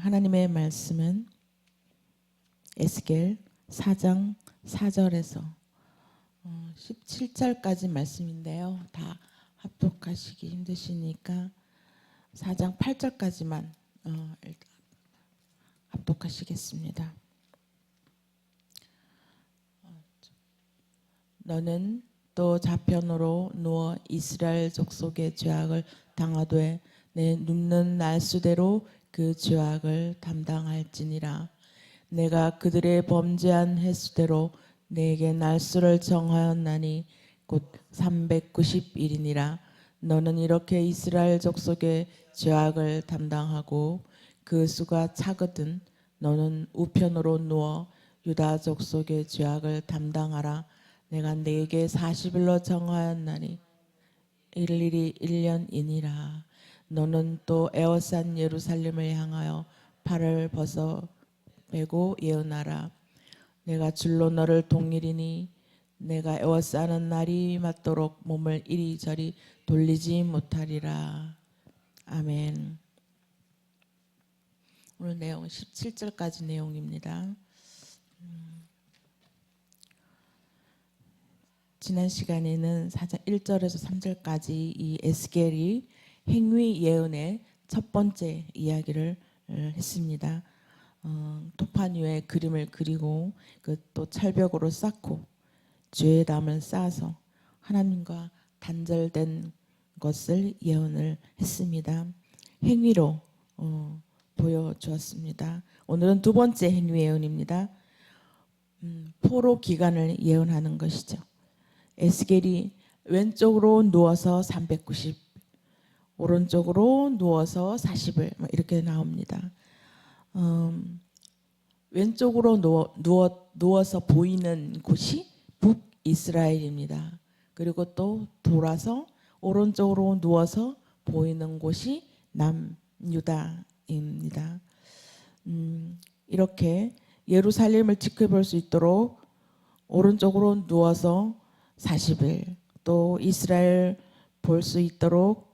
하나님의 말씀은 에스겔 4장 4절에서 17절까지 말씀인데요. 다 합독하시기 힘드시니까 4장 8절까지만 합독하시겠습니다. 너는 또 좌편으로 누워 이스라엘 족속의 죄악을 당하되 내 눕는 날수대로 그 죄악을 담당할지니라. 내가 그들의 범죄한 횟수대로 내게 날수를 정하였나니 곧 390일이니라. 너는 이렇게 이스라엘 족속의 죄악을 담당하고 그 수가 차거든 너는 우편으로 누워 유다 족속의 죄악을 담당하라. 내가 네게 40일로 정하였나니 일일이 1년이니라. 너는 또 에워싼 예루살렘을 향하여 팔을 벗어 빼고 예언하라. 내가 줄로 너를 동일이니 내가 에워싸는 날이 맞도록 몸을 이리저리 돌리지 못하리라. 아멘. 오늘 내용은 17절까지 내용입니다. 지난 시간에는 4장 1절에서 3절까지 이 에스겔이 행위 예언의 첫 번째 이야기를 했습니다. 토판 위에 그림을 그리고 또 찰벽으로 쌓고 죄의 담을 쌓아서 하나님과 단절된 것을 예언을 했습니다. 행위로 보여주었습니다. 오늘은 두 번째 행위 예언입니다. 포로 기간을 예언하는 것이죠. 에스겔이 왼쪽으로 누워서 390, 오른쪽으로 누워서 40을 이렇게 나옵니다. 왼쪽으로 누워서 보이는 곳이 북이스라엘입니다. 그리고 또 돌아서 오른쪽으로 누워서 보이는 곳이 남유다입니다. 이렇게 예루살렘을 지켜볼 수 있도록 오른쪽으로 누워서 40일, 또 이스라엘 볼 수 있도록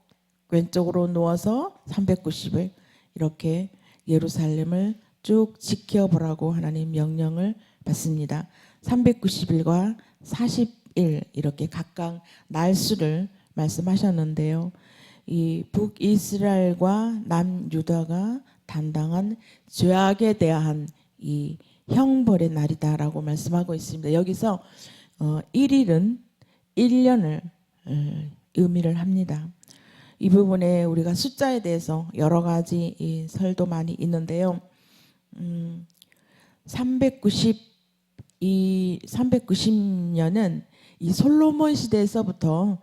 왼쪽으로 누워서 390일 이렇게 예루살렘을 쭉 지켜보라고 하나님 명령을 받습니다. 390일과 40일 이렇게 각각 날수를 말씀하셨는데요. 이 북이스라엘과 남유다가 담당한 죄악에 대한 이 형벌의 날이다라고 말씀하고 있습니다. 여기서 1일은 1년을 의미를 합니다. 이 부분에 우리가 숫자에 대해서 여러 가지 설도 많이 있는데요. 390년은 이 솔로몬 시대에서부터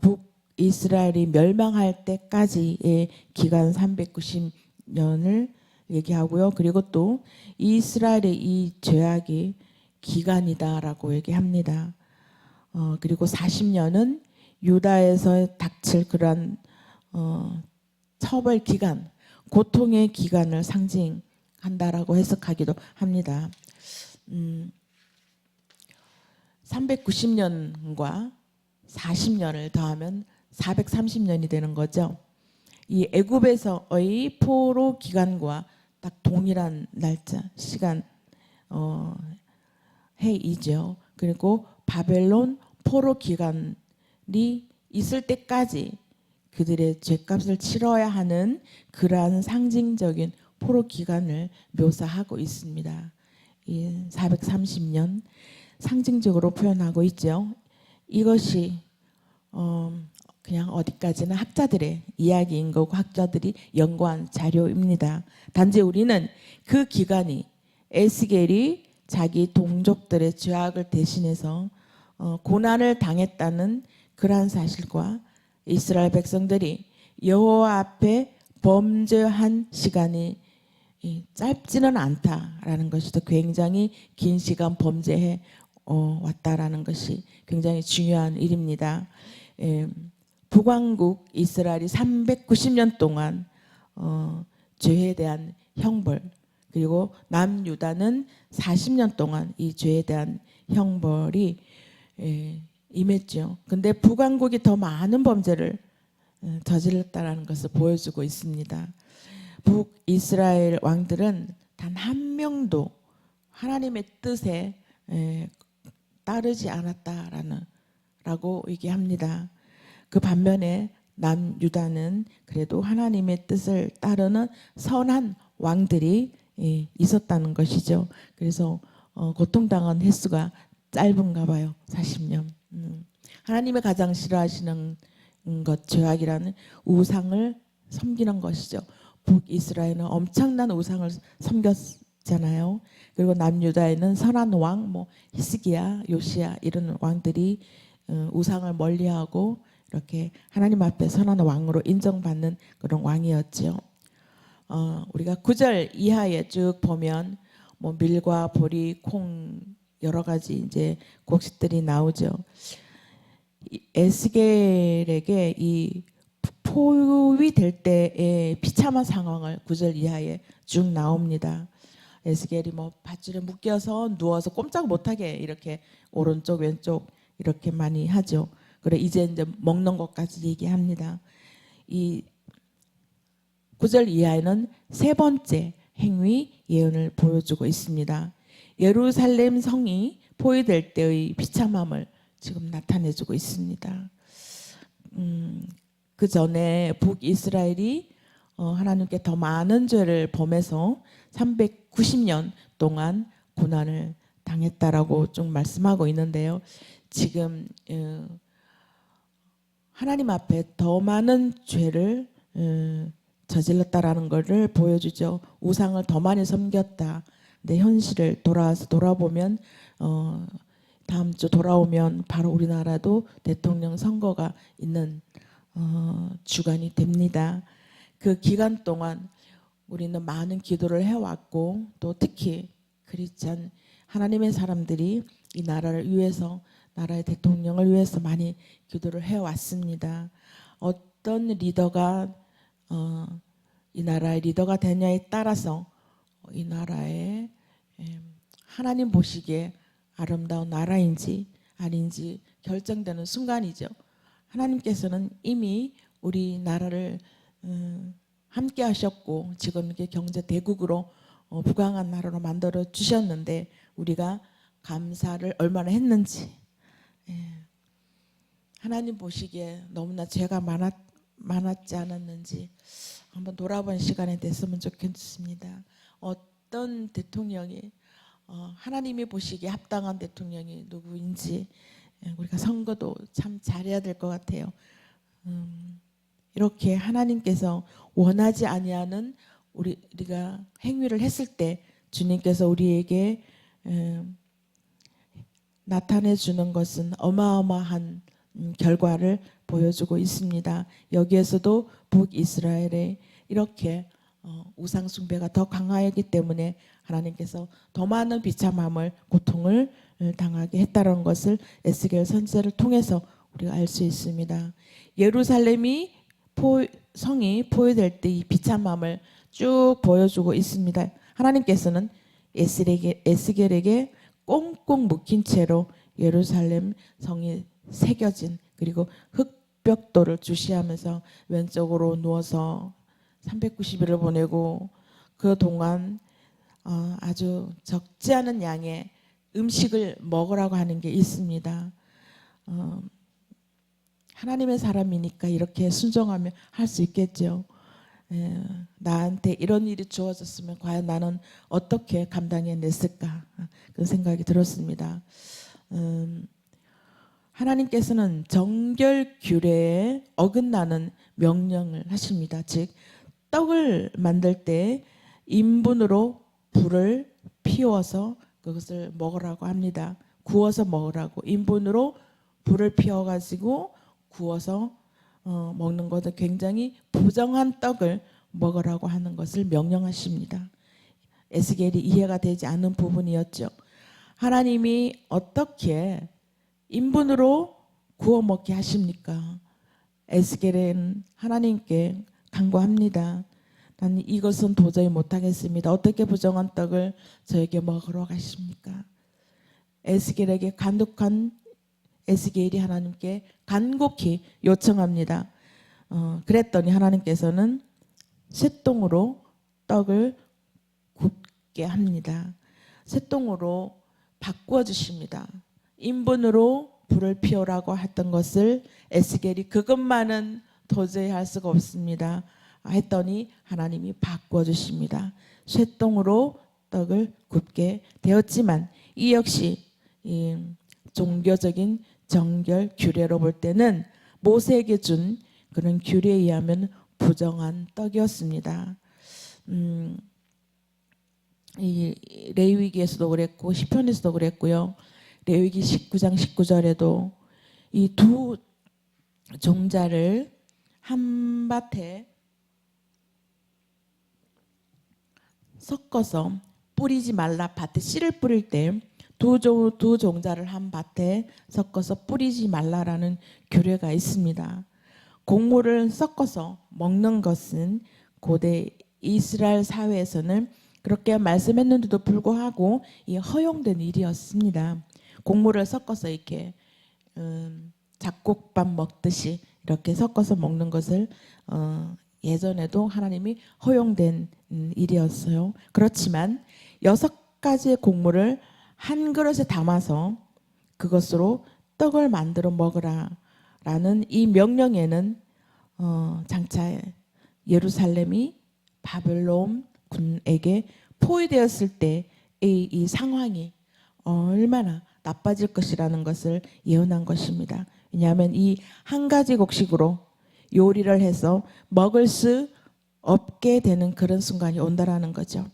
북이스라엘이 멸망할 때까지의 기간 390년을 얘기하고요. 그리고 또 이스라엘의 이 죄악이 기간이다라고 얘기합니다. 그리고 40년은 유다에서 닥칠 그런 처벌 기간, 고통의 기간을 상징한다라고 해석하기도 합니다. 390년과 40년을 더하면 430년이 되는 거죠. 이 애굽에서의 포로 기간과 딱 동일한 날짜, 시간, 해이죠. 그리고 바벨론 포로 기간이 있을 때까지 그들의 죄값을 치러야 하는 그러한 상징적인 포로 기간을 묘사하고 있습니다. 이 430년 상징적으로 표현하고 있죠. 이것이 그냥 어디까지나 학자들의 이야기인 거고 학자들이 연구한 자료입니다. 단지 우리는 그 기간이 에스겔이 자기 동족들의 죄악을 대신해서 고난을 당했다는 그러한 사실과 이스라엘 백성들이 여호와 앞에 범죄한 시간이 짧지는 않다라는 것이 또 굉장히 긴 시간 범죄해 왔다라는 것이 굉장히 중요한 일입니다. 북왕국 이스라엘이 390년 동안 죄에 대한 형벌, 그리고 남유다는 40년 동안 이 죄에 대한 형벌이 임했죠. 근데 북왕국이 더 많은 범죄를 저질렀다는 것을 보여주고 있습니다. 북이스라엘 왕들은 단 한 명도 하나님의 뜻에 따르지 않았다라는 라고 얘기합니다. 그 반면에 남유다는 그래도 하나님의 뜻을 따르는 선한 왕들이 있었다는 것이죠. 그래서 고통당한 횟수가 짧은가 봐요. 40년. 하나님의 가장 싫어하시는 것, 죄악이라는 우상을 섬기는 것이죠. 북이스라엘은 엄청난 우상을 섬겼잖아요. 그리고 남유다에는 선한 왕, 뭐 히스기야, 요시야 이런 왕들이 우상을 멀리하고 이렇게 하나님 앞에 선한 왕으로 인정받는 그런 왕이었지요. 우리가 9절 이하에 쭉 보면 뭐 밀과 보리, 콩 여러 가지 이제 곡식들이 나오죠. 에스겔에게 이 포위될 때의 비참한 상황을 9절 이하에 쭉 나옵니다. 에스겔이 뭐 밧줄에 묶여서 누워서 꼼짝 못하게 이렇게 오른쪽 왼쪽 이렇게 많이 하죠. 그래 이제 먹는 것까지 얘기합니다. 이 9절 이하에는 세 번째 행위 예언을 보여주고 있습니다. 예루살렘 성이 포위될 때의 비참함을 지금 나타내주고 있습니다. 그 전에 북이스라엘이 하나님께 더 많은 죄를 범해서 390년 동안 고난을 당했다라고 좀 말씀하고 있는데요. 지금 하나님 앞에 더 많은 죄를 저질렀다라는 것을 보여주죠. 우상을 더 많이 섬겼다. 근데 현실을 돌아보면 다음 주 돌아오면 바로 우리나라도 대통령 선거가 있는 주간이 됩니다. 그 기간 동안 우리는 많은 기도를 해왔고 또 특히 크리스찬 하나님의 사람들이 이 나라를 위해서 나라의 대통령을 위해서 많이 기도를 해왔습니다. 어떤 리더가 이 나라의 리더가 되냐에 따라서 이 나라의 하나님 보시기에 아름다운 나라인지 아닌지 결정되는 순간이죠. 하나님께서는 이미 우리 나라를 함께 하셨고 지금 이렇게 경제 대국으로 부강한 나라로 만들어 주셨는데 우리가 감사를 얼마나 했는지 하나님 보시기에 너무나 죄가 많았지 않았는지 한번 돌아본 시간이 됐으면 좋겠습니다. 어떤 대통령이 하나님이 보시기에 합당한 대통령이 누구인지 우리가 선거도 참 잘해야 될 것 같아요. 이렇게 하나님께서 원하지 아니하는 우리가 행위를 했을 때 주님께서 우리에게 나타내 주는 것은 어마어마한 결과를 보여주고 있습니다. 여기에서도 북이스라엘에 이렇게 우상 숭배가 더 강하였기 때문에 하나님께서 더 많은 비참함을 고통을 당하게 했다는 것을 에스겔 선지자를 통해서 우리가 알 수 있습니다. 예루살렘이 성이 포위될 때 이 비참함을 쭉 보여주고 있습니다. 하나님께서는 에스겔에게 꽁꽁 묶인 채로 예루살렘 성이 새겨진 그리고 흑벽돌을 주시하면서 왼쪽으로 누워서 390일을 보내고 그 동안 아주 적지 않은 양의 음식을 먹으라고 하는 게 있습니다. 하나님의 사람이니까 이렇게 순종하면 할 수 있겠죠. 나한테 이런 일이 주어졌으면 과연 나는 어떻게 감당해냈을까 그런 생각이 들었습니다. 하나님께서는 정결 규례에 어긋나는 명령을 하십니다. 즉 떡을 만들 때 인분으로 불을 피워서 그것을 먹으라고 합니다. 구워서 먹으라고 인분으로 불을 피워가지고 구워서 먹는 것은 굉장히 부정한 떡을 먹으라고 하는 것을 명령하십니다. 에스겔이 이해가 되지 않는 부분이었죠. 하나님이 어떻게 인분으로 구워 먹게 하십니까? 에스겔은 하나님께 간구합니다. 나는 이것은 도저히 못하겠습니다. 어떻게 부정한 떡을 저에게 먹으러 가십니까? 에스겔에게 간독한 에스겔이 하나님께 간곡히 요청합니다. 그랬더니 하나님께서는 쇠똥으로 떡을 굽게 합니다. 쇠똥으로 바꾸어 주십니다. 인분으로 불을 피우라고 했던 것을 에스겔이 그것만은 도저히 할 수가 없습니다 했더니 하나님이 바꾸어 주십니다. 쇠똥으로 떡을 굽게 되었지만 이 역시 이 종교적인 정결 규례로 볼 때는 모세에게 준 그런 규례에 의하면 부정한 떡이었습니다. 이 레위기에서도 그랬고 시편에서도 그랬고요. 레위기 19장 19절에도 이 두 종자를 한 밭에 섞어서 뿌리지 말라. 밭에 씨를 뿌릴 때 두 종자를 한 밭에 섞어서 뿌리지 말라라는 규례가 있습니다. 곡물을 섞어서 먹는 것은 고대 이스라엘 사회에서는 그렇게 말씀했는데도 불구하고 이 허용된 일이었습니다. 곡물을 섞어서 이렇게 잡곡밥 먹듯이 이렇게 섞어서 먹는 것을 예전에도 하나님이 허용된 일이었어요. 그렇지만 6가지의 곡물을 한 그릇에 담아서 그것으로 떡을 만들어 먹으라 라는 이 명령에는 장차 예루살렘이 바벨론 군에게 포위되었을 때 이 상황이 얼마나 나빠질 것이라는 것을 예언한 것입니다. 왜냐하면 이 한 가지 곡식으로 요리를 해서 먹을 수 없게 되는 그런 순간이 온다라는 거죠.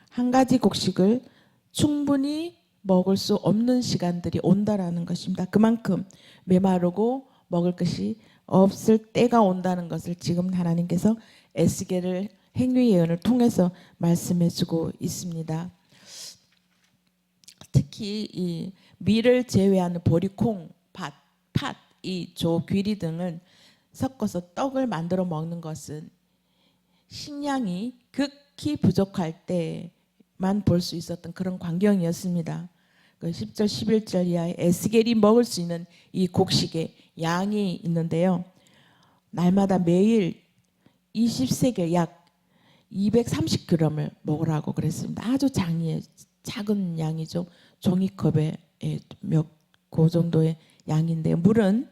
한 가지 곡식을 충분히 먹을 수 없는 시간들이 온다라는 것입니다. 그만큼 메마르고 먹을 것이 없을 때가 온다는 것을 지금 하나님께서 에스겔을 행위 예언을 통해서 말씀해주고 있습니다. 특히 이 밀을 제외하는 보리콩, 팥, 이 조, 귀리 등을 섞어서 떡을 만들어 먹는 것은 식량이 극히 부족할 때만 볼 수 있었던 그런 광경이었습니다. 그 10절, 11절 이하에 에스겔이 먹을 수 있는 이 곡식의 양이 있는데요. 날마다 매일 20세겔 약 230g을 먹으라고 그랬습니다. 아주 작은 양이죠. 종이컵에 그 정도의 양인데 물은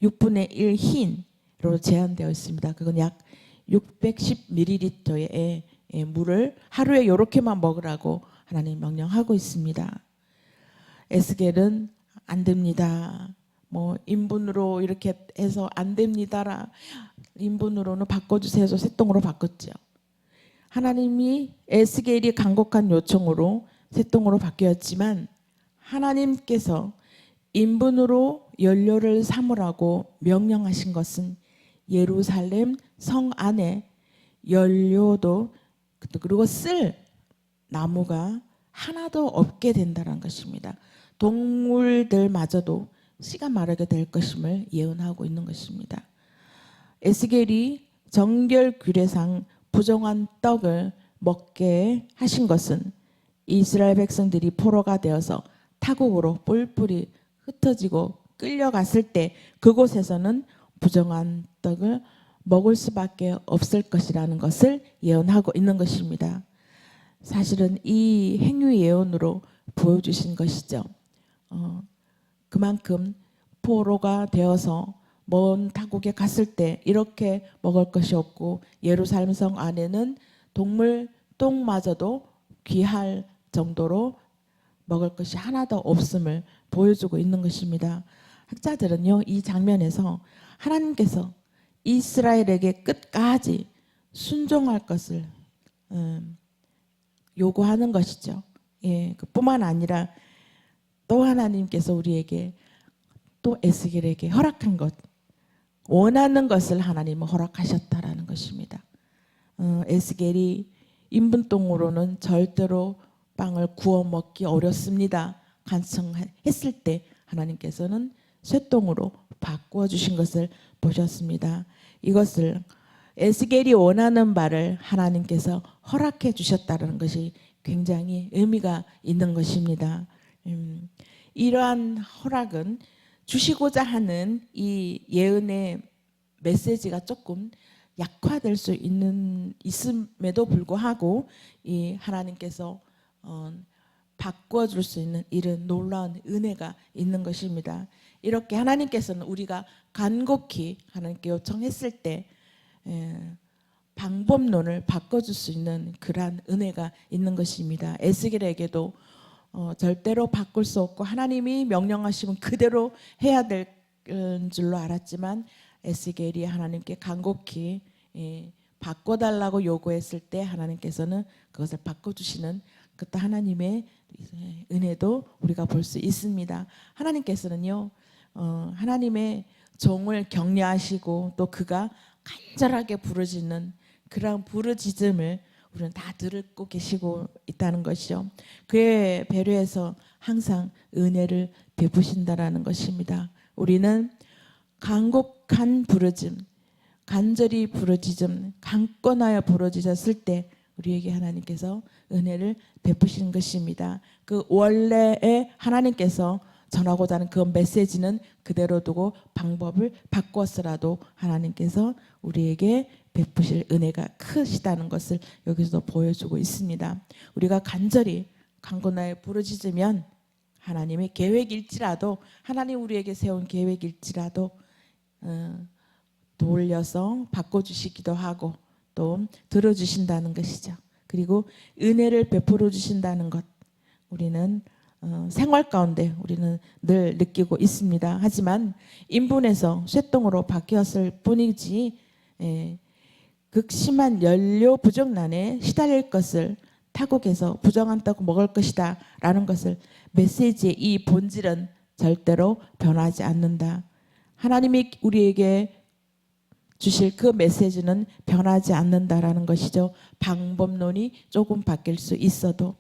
6분의 1 흰으로 제한되어 있습니다. 그건 약 610ml의 물을 하루에 이렇게만 먹으라고 하나님 명령하고 있습니다. 에스겔은 안 됩니다. 뭐 인분으로 이렇게 해서 안 됩니다라. 인분으로는 바꿔주세요 해서 쇠똥으로 바꿨죠. 하나님이 에스겔이 간곡한 요청으로 쇠똥으로 바뀌었지만 하나님께서 인분으로 연료를 삼으라고 명령하신 것은 예루살렘 성 안에 연료도 그리고 쓸 나무가 하나도 없게 된다는 것입니다. 동물들마저도 씨가 마르게 될 것임을 예언하고 있는 것입니다. 에스겔이 정결 규례상 부정한 떡을 먹게 하신 것은 이스라엘 백성들이 포로가 되어서 타국으로 뿔뿔이 흩어지고 끌려갔을 때 그곳에서는 부정한 떡을 먹을 수밖에 없을 것이라는 것을 예언하고 있는 것입니다. 사실은 이 행위 예언으로 보여주신 것이죠. 그만큼 포로가 되어서 먼 타국에 갔을 때 이렇게 먹을 것이 없고 예루살렘 성 안에는 동물 똥마저도 귀할 정도로 먹을 것이 하나도 없음을 보여주고 있는 것입니다. 학자들은요, 이 장면에서 하나님께서 이스라엘에게 끝까지 순종할 것을 요구하는 것이죠. 예, 그뿐만 아니라 또 하나님께서 우리에게 또 에스겔에게 허락한 것, 원하는 것을 하나님은 허락하셨다라는 것입니다. 에스겔이 인분똥으로는 절대로 빵을 구워 먹기 어렵습니다. 간청했을 때 하나님께서는 쇠똥으로 바꾸어 주신 것을 보셨습니다. 이것을 에스겔이 원하는 바를 하나님께서 허락해 주셨다는 것이 굉장히 의미가 있는 것입니다. 이러한 허락은 주시고자 하는 이 예언의 메시지가 조금 약화될 수 있음에도 불구하고 이 하나님께서 바꿔줄 수 있는 이런 놀라운 은혜가 있는 것입니다. 이렇게 하나님께서는 우리가 간곡히 하나님께 요청했을 때 방법론을 바꿔줄 수 있는 그러한 은혜가 있는 것입니다. 에스겔에게도 절대로 바꿀 수 없고 하나님이 명령하시면 그대로 해야 될 줄로 알았지만 에스겔이 하나님께 간곡히 바꿔달라고 요구했을 때 하나님께서는 그것을 바꿔주시는 그때 하나님의 은혜도 우리가 볼 수 있습니다. 하나님께서는요, 하나님의 종을 격려하시고 또 그가 간절하게 부르짖는 그런 부르짖음을 우리는 다 듣고 계시고 있다는 것이죠. 그의 배려에서 항상 은혜를 베푸신다라는 것입니다. 우리는 간곡한 부르짖음, 간절히 부르짖음, 강권하여 부르짖었을 때 우리에게 하나님께서 은혜를 베푸시는 것입니다. 그 원래의 하나님께서 전하고자 하는 그 메시지는 그대로 두고 방법을 바꿨으라도 하나님께서 우리에게 베푸실 은혜가 크시다는 것을 여기서도 보여주고 있습니다. 우리가 간절히 강건하여 부르짖으면 하나님의 계획일지라도 하나님 우리에게 세운 계획일지라도 돌려서 바꿔주시기도 하고 또 들어주신다는 것이죠. 그리고 은혜를 베풀어 주신다는 것 우리는 생활 가운데 우리는 늘 느끼고 있습니다. 하지만 인분에서 쇠똥으로 바뀌었을 뿐이지 극심한 연료 부족난에 시달릴 것을 타국에서 부정한 떡 먹을 것이다 라는 것을 메시지의 이 본질은 절대로 변하지 않는다. 하나님이 우리에게 주실 그 메시지는 변하지 않는다라는 것이죠. 방법론이 조금 바뀔 수 있어도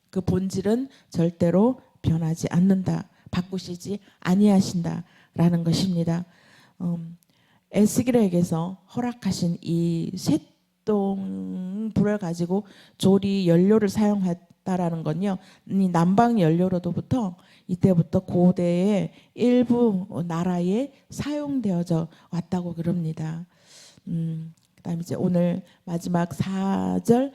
그 본질은 절대로 변하지 않는다. 바꾸시지 아니하신다라는 것입니다. 에스겔에게서 허락하신 이 쇠똥 불을 가지고 조리 연료를 사용했다라는 건요. 이 남방 연료로부터 이때부터 고대의 일부 나라에 사용되어져 왔다고 그럽니다. 그다음에 이제 오늘 마지막 4장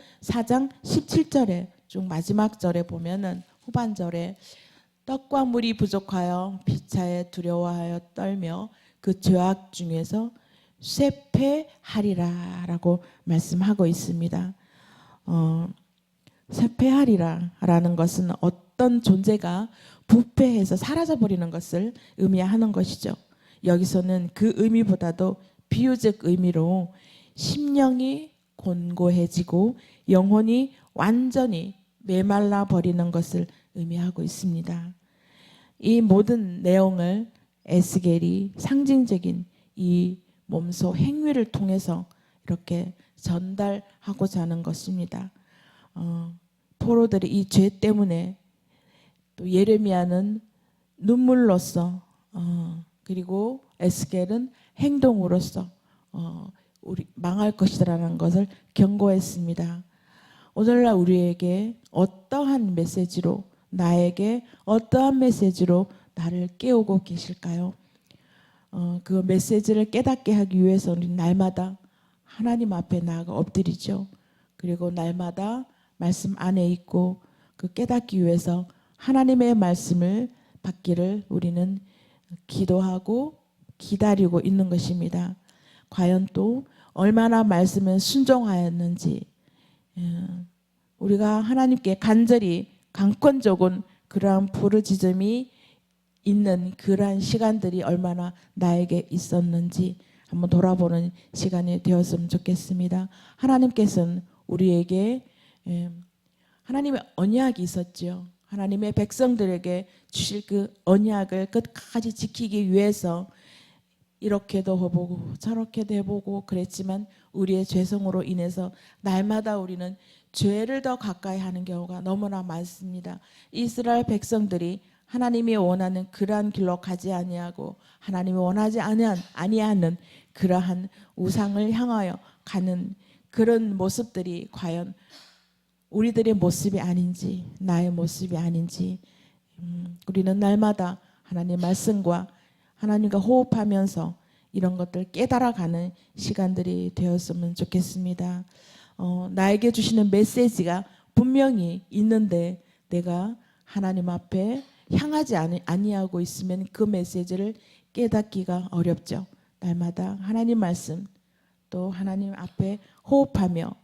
17절에 쭉 마지막 절에 보면은 후반절에 떡과 물이 부족하여 피차에 두려워하여 떨며 그 죄악 중에서 쇠폐하리라라고 말씀하고 있습니다. 쇠폐하리라라는 것은 어떤 존재가 부패해서 사라져버리는 것을 의미하는 것이죠. 여기서는 그 의미보다도 비유적 의미로 심령이 곤고해지고 영혼이 완전히 메말라 버리는 것을 의미하고 있습니다. 이 모든 내용을 에스겔이 상징적인 이 몸소 행위를 통해서 이렇게 전달하고자 하는 것입니다. 포로들의 이 죄 때문에 또 예레미야는 눈물로써 그리고 에스겔은 행동으로써 우리 망할 것이라는 것을 경고했습니다. 오늘날 우리에게 어떠한 메시지로 나에게 어떠한 메시지로 나를 깨우고 계실까요? 그 메시지를 깨닫게 하기 위해서 우리 날마다 하나님 앞에 나아가 엎드리죠. 그리고 날마다 말씀 안에 있고 그 깨닫기 위해서 하나님의 말씀을 받기를 우리는 기도하고 기다리고 있는 것입니다. 과연 또 얼마나 말씀에 순종하였는지 우리가 하나님께 간절히 강권적인 그러한 부르짖음이 있는 그러한 시간들이 얼마나 나에게 있었는지 한번 돌아보는 시간이 되었으면 좋겠습니다. 하나님께서는 우리에게 하나님의 언약이 있었죠. 하나님의 백성들에게 주실 그 언약을 끝까지 지키기 위해서 이렇게도 해보고 저렇게도 해보고 그랬지만 우리의 죄성으로 인해서 날마다 우리는 죄를 더 가까이 하는 경우가 너무나 많습니다. 이스라엘 백성들이 하나님이 원하는 그러한 길로 가지 아니하고 하나님이 원하지 아니하는 그러한 우상을 향하여 가는 그런 모습들이 과연 우리들의 모습이 아닌지 나의 모습이 아닌지 우리는 날마다 하나님 말씀과 하나님과 호흡하면서 이런 것들 깨달아가는 시간들이 되었으면 좋겠습니다. 나에게 주시는 메시지가 분명히 있는데 내가 하나님 앞에 향하지 아니하고 있으면 그 메시지를 깨닫기가 어렵죠. 날마다 하나님 말씀 또 하나님 앞에 호흡하며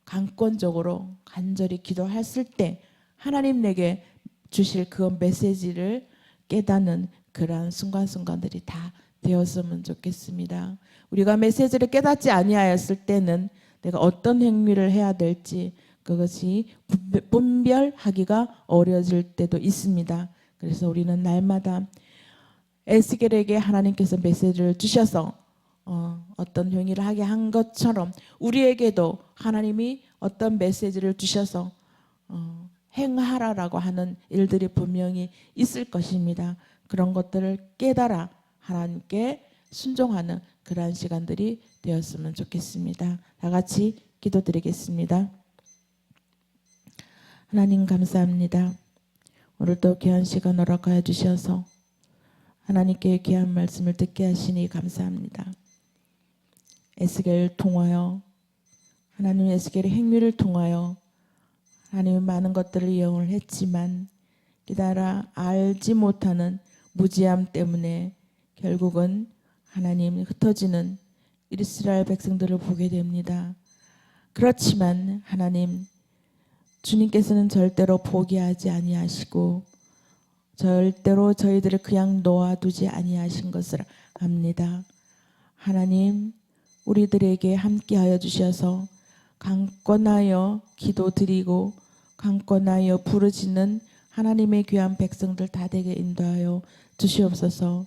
강권적으로 간절히 기도했을 때 하나님 내게 주실 그 메시지를 깨닫는 그러한 순간순간들이 다 되었으면 좋겠습니다. 우리가 메시지를 깨닫지 아니하였을 때는 내가 어떤 행위를 해야 될지 그것이 분별하기가 어려질 때도 있습니다. 그래서 우리는 날마다 에스겔에게 하나님께서 메시지를 주셔서 어떤 행위를 하게 한 것처럼 우리에게도 하나님이 어떤 메시지를 주셔서 행하라라고 하는 일들이 분명히 있을 것입니다. 그런 것들을 깨달아 하나님께 순종하는 그러한 시간들이 되었으면 좋겠습니다. 다 같이 기도드리겠습니다. 하나님 감사합니다. 오늘도 귀한 시간 허락하여 주셔서 하나님께 귀한 말씀을 듣게 하시니 감사합니다. 에스겔을 통하여 하나님 에스겔의 행위를 통하여 하나님은 많은 것들을 예언을 했지만 깨달아 알지 못하는 무지함 때문에 결국은 하나님 흩어지는 이스라엘 백성들을 보게 됩니다. 그렇지만 하나님 주님께서는 절대로 포기하지 아니하시고 절대로 저희들을 그냥 놓아두지 아니하신 것을 압니다. 하나님 우리들에게 함께하여 주셔서 강권하여 기도드리고 강권하여 부르짖는 하나님의 귀한 백성들 다 되게 인도하여 주시옵소서.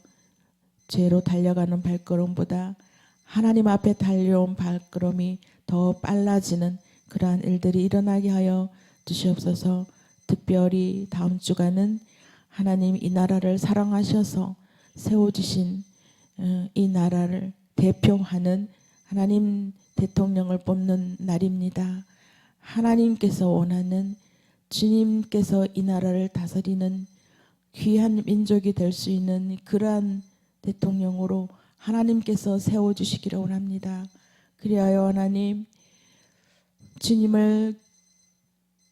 죄로 달려가는 발걸음보다 하나님 앞에 달려온 발걸음이 더 빨라지는 그러한 일들이 일어나게 하여 주시옵소서. 특별히 다음 주간은 하나님 이 나라를 사랑하셔서 세워주신 이 나라를 대표하는 하나님 대통령을 뽑는 날입니다. 하나님께서 원하는 주님께서 이 나라를 다스리는 귀한 민족이 될 수 있는 그러한 대통령으로 하나님께서 세워주시기를 원합니다. 그리하여 하나님 주님을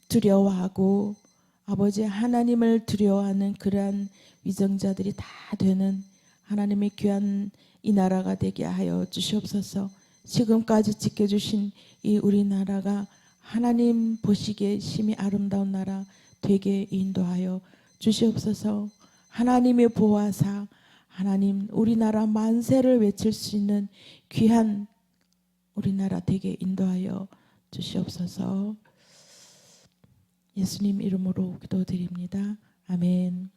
두려워하고 아버지 하나님을 두려워하는 그러한 위정자들이 다 되는 하나님의 귀한 이 나라가 되게 하여 주시옵소서. 지금까지 지켜주신 이 우리나라가 하나님 보시기에 심히 아름다운 나라 되게 인도하여 주시옵소서. 하나님의 보호하사 하나님 우리나라 만세를 외칠 수 있는 귀한 우리나라 되게 인도하여 주시옵소서. 예수님 이름으로 기도드립니다. 아멘.